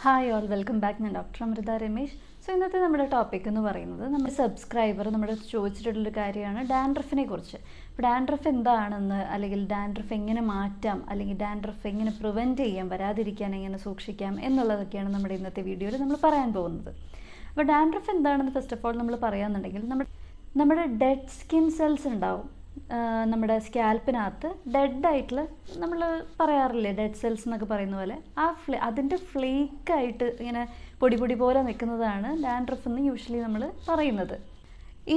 Hi all, welcome back. ഞാൻ doctor Amrita Ramesh. So ഇന്നത്തെ നമ്മുടെ ടോപ്പിക് എന്ന് പറയുന്നത് നമ്മുടെ സബ്സ്ക്രൈബർ നമ്മുടെ ചോദിച്ചിട്ടുള്ളൊരു കാര്യമാണ് ഡാൻഡ്രഫിനെ കുറിച്ച്. അപ്പോൾ ഡാൻഡ്രഫ് എന്താണെന്ന്, അല്ലെങ്കിൽ ഡാൻഡ്രഫ് എങ്ങനെ മാറ്റാം, അല്ലെങ്കിൽ ഡാൻഡ്രഫ് എങ്ങനെ പ്രിവെൻറ്റ് ചെയ്യാം, വരാതിരിക്കാൻ എങ്ങനെ സൂക്ഷിക്കാം എന്നുള്ളതൊക്കെയാണ് നമ്മുടെ ഇന്നത്തെ വീഡിയോയിൽ നമ്മൾ പറയാൻ പോകുന്നത്. അപ്പോൾ ഡാൻഡ്രഫ് എന്താണെന്ന് ഫസ്റ്റ് ഓഫ് ഓൾ നമ്മൾ പറയാമെന്നുണ്ടെങ്കിൽ നമ്മുടെ ഡെഡ് സ്കിൻ സെൽസ് ഉണ്ടാവും നമ്മുടെ സ്കാൽപ്പിനകത്ത്. ഡെഡായിട്ടുള്ള, നമ്മൾ പറയാറില്ലേ ഡെഡ് സെൽസ് എന്നൊക്കെ പറയുന്ന പോലെ, അതിൻ്റെ ഫ്ലേക്കായിട്ട് ഇങ്ങനെ പൊടി പൊടി പോലെ നിൽക്കുന്നതാണ് ഡാൻഡ്രഫ് എന്ന് യൂഷ്വലി നമ്മൾ പറയുന്നത്.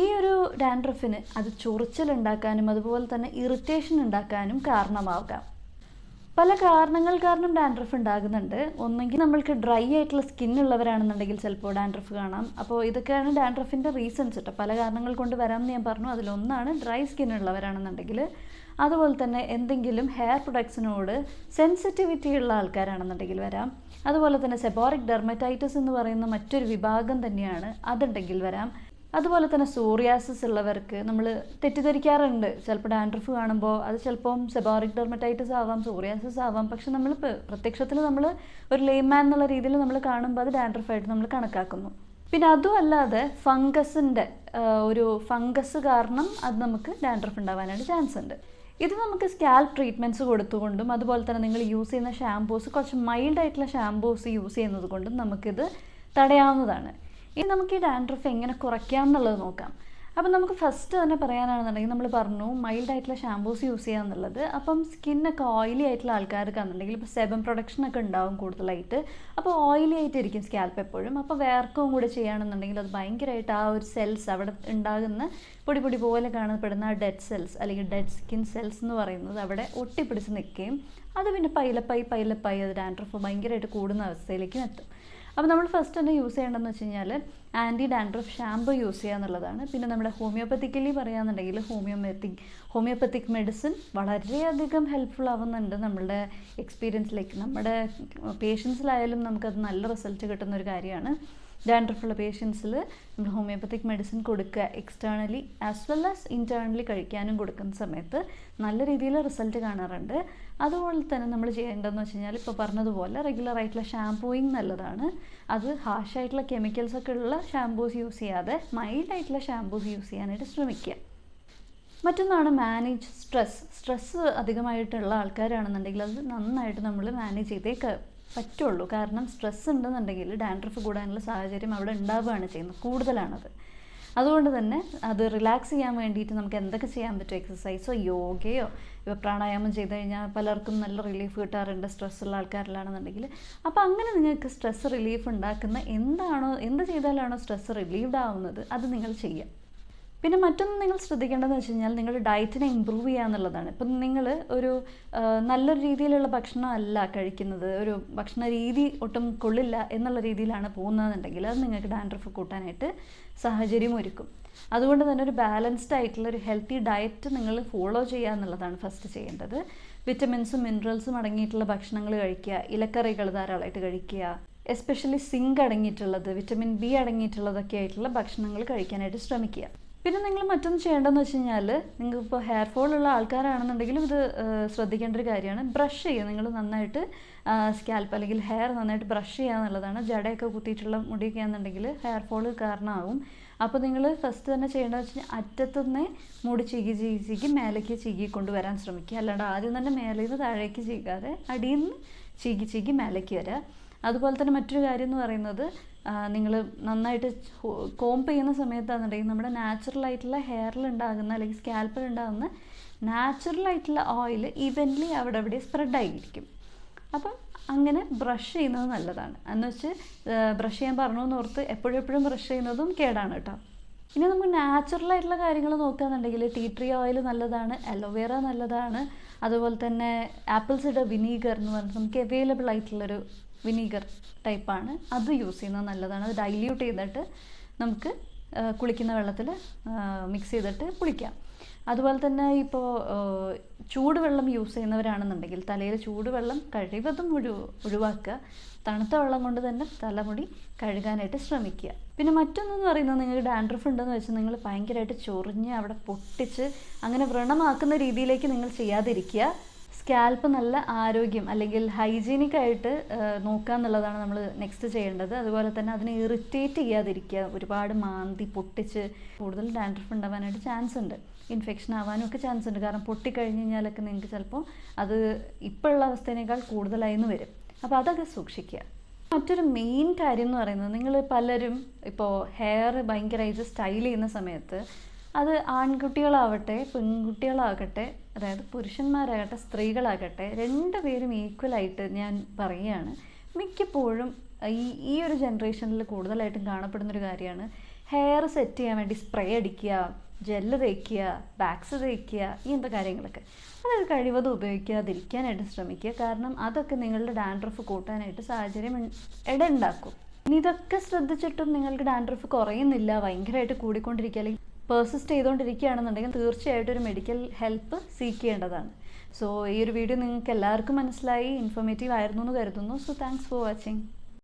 ഈ ഒരു ഡാൻഡ്രഫിന് അത് ചൊറിച്ചിലുണ്ടാക്കാനും അതുപോലെ തന്നെ ഇറിറ്റേഷൻ ഉണ്ടാക്കാനും കാരണമാകാം. പല കാരണങ്ങൾ കാരണം ഡാൻഡ്രഫ് ഉണ്ടാകുന്നുണ്ട്. ഒന്നെങ്കിൽ നമ്മൾക്ക് ഡ്രൈ ആയിട്ടുള്ള സ്കിന്നുള്ളവരാണെന്നുണ്ടെങ്കിൽ ചിലപ്പോൾ ഡാൻഡ്രഫ് കാണാം. അപ്പോൾ ഇതൊക്കെയാണ് ഡാൻഡ്രഫിൻ്റെ റീസൺസ് കേട്ടോ. പല കാരണങ്ങൾ കൊണ്ട് വരാമെന്ന് ഞാൻ പറഞ്ഞു. അതിലൊന്നാണ് ഡ്രൈ സ്കിന്നുള്ളവരാണെന്നുണ്ടെങ്കിൽ. അതുപോലെ തന്നെ എന്തെങ്കിലും ഹെയർ പ്രൊഡക്ട്സിനോട് സെൻസിറ്റിവിറ്റി ഉള്ള ആൾക്കാരാണെന്നുണ്ടെങ്കിൽ വരാം. അതുപോലെ തന്നെ സെബോറിക് ഡെർമറ്റൈറ്റിസ് എന്ന് പറയുന്ന മറ്റൊരു വിഭാഗം തന്നെയാണ്, അതുണ്ടെങ്കിൽ വരാം. അതുപോലെ തന്നെ സോറിയാസിസ് ഉള്ളവർക്ക് നമ്മൾ തെറ്റിദ്ധരിക്കാറുണ്ട്. ചിലപ്പോൾ ഡാൻഡ്രഫ് കാണുമ്പോൾ അത് ചിലപ്പം സെബോറിക് ഡെർമറ്റൈറ്റിസ് ആവാം, സോറിയാസിസ് ആവാം. പക്ഷെ നമ്മൾ പ്രത്യക്ഷത്തിൽ നമ്മൾ ഒരു ലേമാൻ എന്നുള്ള രീതിയിൽ നമ്മൾ കാണുമ്പോൾ അത് ഡാൻഡ്രഫായിട്ട് നമ്മൾ കണക്കാക്കുന്നു. പിന്നെ അതും അല്ലാതെ ഫംഗസിൻ്റെ ഒരു ഫംഗസ് കാരണം അത് നമുക്ക് ഡാൻഡ്രഫ് ഉണ്ടാവാനായിട്ട് ചാൻസ് ഉണ്ട്. ഇത് നമുക്ക് സ്കാൽപ്പ് ട്രീറ്റ്മെൻറ്റ്സ് കൊടുത്തുകൊണ്ടും അതുപോലെ തന്നെ നിങ്ങൾ യൂസ് ചെയ്യുന്ന ഷാംപൂസ് കുറച്ച് മൈൽഡ് ആയിട്ടുള്ള ഷാംപൂസ് യൂസ് ചെയ്യുന്നത് കൊണ്ടും നമുക്കിത് തടയാവുന്നതാണ്. ഇനി നമുക്ക് ഈ ഡാൻഡ്രഫ് എങ്ങനെ കുറയ്ക്കാം എന്നുള്ളത് നോക്കാം. അപ്പം നമുക്ക് ഫസ്റ്റ് തന്നെ പറയാനാണെന്നുണ്ടെങ്കിൽ നമ്മൾ പറഞ്ഞു മൈൽഡായിട്ടുള്ള ഷാംപൂസ് യൂസ് ചെയ്യാന്നുള്ളത്. അപ്പം സ്കിന്നൊക്കെ ഓയിലി ആയിട്ടുള്ള ആൾക്കാർക്കാണെന്നുണ്ടെങ്കിൽ ഇപ്പോൾ സെബം പ്രൊഡക്ഷനൊക്കെ ഉണ്ടാവും കൂടുതലായിട്ട്. അപ്പോൾ ഓയിലി ആയിട്ടിരിക്കും സ്കാൽപ്പ് എപ്പോഴും. അപ്പോൾ വേർക്കും കൂടെ ചെയ്യുകയാണെന്നുണ്ടെങ്കിൽ അത് ഭയങ്കരമായിട്ട് ആ ഒരു സെൽസ് അവിടെ ഉണ്ടാകുന്ന പൊടി പൊടി പോലെ കാണപ്പെടുന്ന ആ ഡെഡ് സെൽസ് അല്ലെങ്കിൽ ഡെഡ് സ്കിൻ സെൽസ് എന്ന് പറയുന്നത് അവിടെ ഒട്ടിപ്പിടിച്ച് നിൽക്കുകയും അത് പിന്നെ പൈലപ്പായി അത് ഡാൻഡ്രഫ് ഭയങ്കരമായിട്ട് കൂടുന്ന അവസ്ഥയിലേക്കും എത്തും. അപ്പോൾ നമ്മൾ ഫസ്റ്റ് തന്നെ യൂസ് ചെയ്യേണ്ടതെന്ന് വെച്ച് കഴിഞ്ഞാൽ ആൻറ്റി ഡാൻഡ്രഫ് ഷാമ്പു യൂസ് ചെയ്യുക എന്നുള്ളതാണ്. പിന്നെ നമ്മുടെ ഹോമിയോപ്പത്തിക്കലി പറയുകയാണെന്നുണ്ടെങ്കിൽ ഹോമിയോപ്പത്തിക് മെഡിസിൻ വളരെയധികം ഹെൽപ്ഫുൾ ആവുന്നുണ്ട് നമ്മളുടെ എക്സ്പീരിയൻസിലേക്ക്. നമ്മുടെ പേഷ്യൻസിലായാലും നമുക്കത് നല്ല റിസൾട്ട് കിട്ടുന്ന ഒരു കാര്യമാണ്. ഡാൻഡ്രഫുള്ള പേഷ്യൻസിൽ നമ്മൾ ഹോമിയോപ്പത്തിക് മെഡിസിൻ കൊടുക്കുക, externally as well as internally കഴിക്കാനും കൊടുക്കുന്ന സമയത്ത് നല്ല രീതിയിൽ റിസൾട്ട് കാണാറുണ്ട്. അതുപോലെ തന്നെ നമ്മൾ ചെയ്യേണ്ടതെന്ന് വെച്ച് കഴിഞ്ഞാൽ ഇപ്പോൾ പറഞ്ഞതുപോലെ റെഗുലർ ആയിട്ടുള്ള ഷാംപൂയിങ് നല്ലതാണ്. അത് ഹാർഷായിട്ടുള്ള കെമിക്കൽസ് ഒക്കെ ഉള്ള ഷാംപൂസ് യൂസ് ചെയ്യാതെ മൈൽഡായിട്ടുള്ള ഷാംപൂസ് യൂസ് ചെയ്യാനായിട്ട് ശ്രമിക്കുക. മറ്റൊന്നാണ് മാനേജ് സ്ട്രെസ് അധികമായിട്ടുള്ള ആൾക്കാരാണെന്നുണ്ടെങ്കിൽ അത് നന്നായിട്ട് നമ്മൾ മാനേജ് ചെയ്തേ പറ്റുള്ളൂ. കാരണം സ്ട്രെസ് ഉണ്ടെന്നുണ്ടെങ്കിൽ ഡാൻഡ്രഫ് കൂടാനുള്ള സാഹചര്യം അവിടെ ഉണ്ടാവുകയാണ് ചെയ്യുന്നത്, കൂടുതലാണത്. അതുകൊണ്ട് തന്നെ അത് റിലാക്സ് ചെയ്യാൻ വേണ്ടിയിട്ട് നമുക്ക് എന്തൊക്കെ ചെയ്യാൻ പറ്റും, എക്സസൈസോ യോഗയോ ഇപ്പോൾ പ്രാണായാമം ചെയ്ത് കഴിഞ്ഞാൽ പലർക്കും നല്ല റിലീഫ് കിട്ടാറുണ്ട് സ്ട്രെസ്സുള്ള ആൾക്കാരിലാണെന്നുണ്ടെങ്കിൽ. അപ്പോൾ അങ്ങനെ നിങ്ങൾക്ക് സ്ട്രെസ് റിലീഫ് ഉണ്ടാക്കുന്ന എന്ത് ചെയ്താലാണോ സ്ട്രെസ് റിലീവ്ഡ് ആവുന്നത് അത് നിങ്ങൾ ചെയ്യുക. പിന്നെ മറ്റൊന്ന് നിങ്ങൾ ശ്രദ്ധിക്കേണ്ടതെന്ന് വെച്ച് കഴിഞ്ഞാൽ നിങ്ങളുടെ ഡയറ്റിനെ ഇമ്പ്രൂവ് ചെയ്യുക എന്നുള്ളതാണ്. ഇപ്പം നിങ്ങൾ ഒരു നല്ലൊരു രീതിയിലുള്ള ഭക്ഷണം അല്ല കഴിക്കുന്നത്, ഒരു ഭക്ഷണ രീതി ഒട്ടും കൊള്ളില്ല എന്നുള്ള രീതിയിലാണ് പോകുന്നതെന്നുണ്ടെങ്കിൽ അത് നിങ്ങൾക്ക് ഡാൻഡ്രഫ് കൂട്ടാനായിട്ട് സാഹചര്യം ഒരുക്കും. അതുകൊണ്ട് തന്നെ ഒരു ബാലൻസ്ഡ് ആയിട്ടുള്ള ഒരു ഹെൽത്തി ഡയറ്റ് നിങ്ങൾ ഫോളോ ചെയ്യുക എന്നുള്ളതാണ് ഫസ്റ്റ് ചെയ്യേണ്ടത്. വിറ്റമിൻസും മിനറൽസും അടങ്ങിയിട്ടുള്ള ഭക്ഷണങ്ങൾ കഴിക്കുക, ഇലക്കറികൾ ധാരാളമായിട്ട് കഴിക്കുക, എസ്പെഷ്യലി സിങ്ക് അടങ്ങിയിട്ടുള്ളത്, വിറ്റമിൻ ബി അടങ്ങിയിട്ടുള്ളതൊക്കെ ആയിട്ടുള്ള ഭക്ഷണങ്ങൾ കഴിക്കാനായിട്ട് ശ്രമിക്കുക. പിന്നെ നിങ്ങൾ മറ്റൊന്ന് ചെയ്യേണ്ടതെന്ന് വെച്ച് കഴിഞ്ഞാൽ നിങ്ങൾക്കിപ്പോൾ ഹെയർ ഫോൾ ഉള്ള ആൾക്കാരാണെന്നുണ്ടെങ്കിലും ഇത് ശ്രദ്ധിക്കേണ്ട ഒരു കാര്യമാണ്. ബ്രഷ് ചെയ്യുക, നിങ്ങൾ നന്നായിട്ട് സ്കാൽപ്പ് അല്ലെങ്കിൽ ഹെയർ നന്നായിട്ട് ബ്രഷ് ചെയ്യുക എന്നുള്ളതാണ്. ജടയൊക്കെ കുത്തിയിട്ടുള്ള മുടിയൊക്കെ ആണെന്നുണ്ടെങ്കിൽ ഹെയർ ഫോൾ കാരണമാകും. അപ്പോൾ നിങ്ങൾ ഫസ്റ്റ് തന്നെ ചെയ്യേണ്ടതെന്ന് വെച്ച് കഴിഞ്ഞാൽ അറ്റത്തുനിന്ന് മുടി ചീകി മേലേക്ക് ചീകി കൊണ്ടുവരാൻ ശ്രമിക്കുക. അല്ലാണ്ട് ആദ്യം തന്നെ മേലെ നിന്ന് താഴേക്ക് ചീകാതെ അടിയിൽ നിന്ന് ചീകി മേലേക്ക് വരിക. അതുപോലെ തന്നെ മറ്റൊരു കാര്യം എന്ന് പറയുന്നത് നിങ്ങൾ നന്നായിട്ട് കോംപ് ചെയ്യുന്ന സമയത്താണെന്നുണ്ടെങ്കിൽ നമ്മുടെ നാച്ചുറലായിട്ടുള്ള ഹെയറിലുണ്ടാകുന്ന അല്ലെങ്കിൽ സ്കാൽപ്പിലുണ്ടാകുന്ന നാച്ചുറലായിട്ടുള്ള ഓയിൽ ഈവൻലി അവിടെ സ്പ്രെഡായിരിക്കും. അപ്പം അങ്ങനെ ബ്രഷ് ചെയ്യുന്നത് നല്ലതാണ്. എന്ന് വെച്ച് ബ്രഷ് ചെയ്യാൻ പറഞ്ഞതെന്ന് ഓർത്ത് എപ്പോഴും ബ്രഷ് ചെയ്യുന്നതും കേടാണ് കേട്ടോ. ഇനി നമുക്ക് നാച്ചുറലായിട്ടുള്ള കാര്യങ്ങൾ നോക്കുകയാണെന്നുണ്ടെങ്കിൽ ടീ ട്രീ ഓയിൽ നല്ലതാണ്, അലോവേറ നല്ലതാണ്. അതുപോലെ തന്നെ ആപ്പിൾ സിഡർ വിനീഗർ എന്ന് പറഞ്ഞിട്ട് നമുക്ക് അവൈലബിൾ ആയിട്ടുള്ളൊരു വിനീഗർ ടൈപ്പാണ്, അത് യൂസ് ചെയ്യുന്നത് നല്ലതാണ്. അത് ഡൈല്യൂട്ട് ചെയ്തിട്ട് നമുക്ക് കുളിക്കുന്ന വെള്ളത്തിൽ മിക്സ് ചെയ്തിട്ട് കുളിക്കാം. അതുപോലെ തന്നെ ഇപ്പോൾ ചൂടുവെള്ളം യൂസ് ചെയ്യുന്നവരാണെന്നുണ്ടെങ്കിൽ തലയിൽ ചൂടുവെള്ളം കഴിവതും ഒഴിവാക്കുക. തണുത്ത വെള്ളം കൊണ്ട് തന്നെ തലമുടി കഴുകാനായിട്ട് ശ്രമിക്കുക. പിന്നെ മറ്റൊന്നെന്ന് പറയുന്നത്, നിങ്ങൾക്ക് ഡാൻഡ്രഫ് ഉണ്ടെന്ന് വെച്ചാൽ നിങ്ങൾ ഭയങ്കരമായിട്ട് ചൊറിഞ്ഞ് അവിടെ പൊട്ടിച്ച് അങ്ങനെ വ്രണമാക്കുന്ന രീതിയിലേക്ക് നിങ്ങൾ ചെയ്യാതിരിക്കുക. സ്കാൽപ്പ് നല്ല ആരോഗ്യം അല്ലെങ്കിൽ ഹൈജീനിക് ആയിട്ട് നോക്കുക എന്നുള്ളതാണ് നമ്മൾ നെക്സ്റ്റ് ചെയ്യേണ്ടത്. അതുപോലെ തന്നെ അതിനെ ഇറിറ്റേറ്റ് ചെയ്യാതിരിക്കുക. ഒരുപാട് മാന്തി പൊട്ടിച്ച് കൂടുതൽ ഡാൻഡ്രഫ് ഉണ്ടാവാനായിട്ട് ചാൻസ് ഉണ്ട്, ഇൻഫെക്ഷൻ ആവാനും ഒക്കെ ചാൻസ് ഉണ്ട്. കാരണം പൊട്ടിക്കഴിഞ്ഞ് കഴിഞ്ഞാലൊക്കെ നിങ്ങൾക്ക് ചിലപ്പോൾ അത് ഇപ്പോഴുള്ള അവസ്ഥേനേക്കാൾ കൂടുതലായിന്ന് വരും. അപ്പോൾ അതൊക്കെ സൂക്ഷിക്കുക. മറ്റൊരു മെയിൻ കാര്യം എന്ന് പറയുന്നത്, നിങ്ങൾ പലരും ഇപ്പോൾ ഹെയർ ഭയങ്കരമായിട്ട് സ്റ്റൈൽ ചെയ്യുന്ന സമയത്ത് അത് ആൺകുട്ടികളാവട്ടെ പെൺകുട്ടികളാകട്ടെ, അതായത് പുരുഷന്മാരാകട്ടെ സ്ത്രീകളാകട്ടെ, രണ്ടുപേരും ഈക്വലായിട്ട് ഞാൻ പറയുകയാണ്, മിക്കപ്പോഴും ഈ ഒരു ജനറേഷനിൽ കൂടുതലായിട്ടും കാണപ്പെടുന്നൊരു കാര്യമാണ് ഹെയർ സെറ്റ് ചെയ്യാൻ വേണ്ടി സ്പ്രേ അടിക്കുക, ജെല്ല് തേക്കുക, വാക്സ് തേക്കുക, ഇങ്ങനത്തെ കാര്യങ്ങളൊക്കെ. അതൊരു കഴിവതും ഉപയോഗിക്കാതിരിക്കാനായിട്ട് ശ്രമിക്കുക. കാരണം അതൊക്കെ നിങ്ങളുടെ ഡാൻഡ്രഫ് കൂട്ടാനായിട്ട് സാഹചര്യം ഇടയുണ്ടാക്കും. ഇനി ഇതൊക്കെ ശ്രദ്ധിച്ചിട്ടും നിങ്ങൾക്ക് ഡാൻഡ്രഫ് കുറയുന്നില്ല, ഭയങ്കരമായിട്ട് കൂടിക്കൊണ്ടിരിക്കുക, അല്ലെങ്കിൽ പെർസിസ്റ്റ് ചെയ്തുകൊണ്ടിരിക്കുകയാണെന്നുണ്ടെങ്കിൽ തീർച്ചയായിട്ടും ഒരു മെഡിക്കൽ ഹെൽപ്പ് സീക്ക് ചെയ്യേണ്ടതാണ്. സോ ഈ ഒരു വീഡിയോ നിങ്ങൾക്ക് എല്ലാവർക്കും മനസ്സിലായി, ഇൻഫോർമേറ്റീവ് ആയിരുന്നു എന്ന് കരുതുന്നു. So thanks for watching.